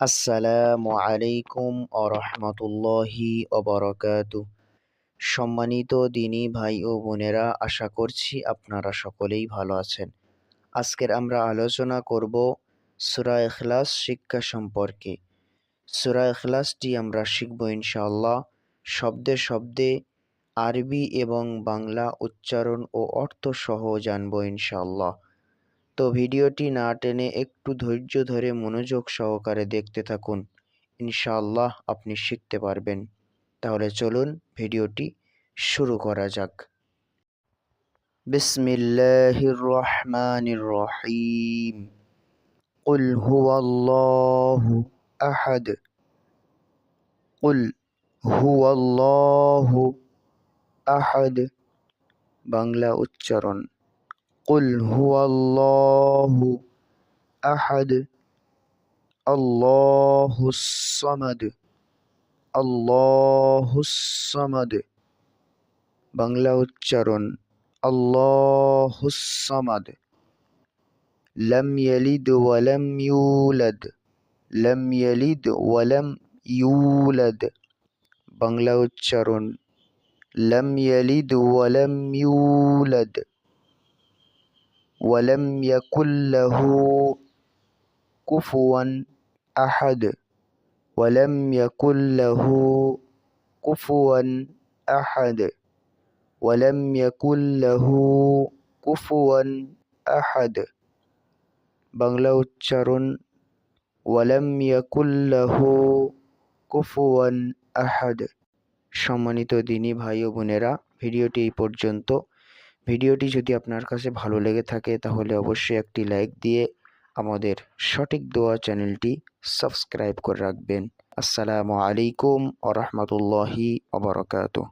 আসসালামু আলাইকুম আরহামতুল্লাহি অবরকাতু। সম্মানিত দিনী ভাই ও বোনেরা, আশা করছি আপনারা সকলেই ভালো আছেন। আজকের আমরা আলোচনা করব সূরা ইখলাস শিক্ষা সম্পর্কে। সূরা ইখলাসটি আমরা শিখব ইনশাআল্লাহ শব্দে শব্দে, আরবি এবং বাংলা উচ্চারণ ও অর্থ সহ জানব ইনশাআল্লাহ। তো ভিডিওটি না টেনে একটু ধৈর্য ধরে মনোযোগ সহকারে দেখতে থাকুন, ইনশাআল্লাহ আপনি শিখতে পারবেন। তাহলে চলুন ভিডিওটি শুরু করা যাক। বিসমিল্লাহির রহমানির রহিম। কুল হুয়াল্লাহু আহাদ। কুল হুয়াল্লাহু আহাদ। বাংলা উচ্চারণ। কুল হুয়াল্লাহু আহাদ। আল্লাহুস সামাদ। আল্লাহুস সামাদ। বাংলা উচ্চারণ। আল্লাহুস সামাদ। লাম ইয়ালিদ ওয়া লাম ইউলাদ। লাম ইয়ালিদ ওয়া লাম ইউলাদ। বাংলা উচ্চারণ। লাম ইয়ালিদ ওয়া লাম ইউলাদ। ওয়া লাম ইয়াকুল লাহু কুফুয়ান আহাদ। ওয়ালাম ইয়াকুল লাহু কুফুয়ান আহাদ। ওয়ালাম ইয়াকুল লাহু কুফুয়ান আহাদ। বাংলা উচ্চারণ। ওয়ালাম ইয়াকুল লাহু কুফুয়ান আহাদ। সম্মানিত দিনী ভাই ও বোনেরা, ভিডিওটি এই পর্যন্ত। ভিডিওটি যদি আপনার কাছে ভালো লেগে থাকে তাহলে অবশ্যই একটি লাইক দিয়ে আমাদের সঠিক দোয়া চ্যানেলটি সাবস্ক্রাইব করে রাখবেন। আসসালামু আলাইকুম ওয়া রাহমাতুল্লাহি ওয়া বারাকাতুহু।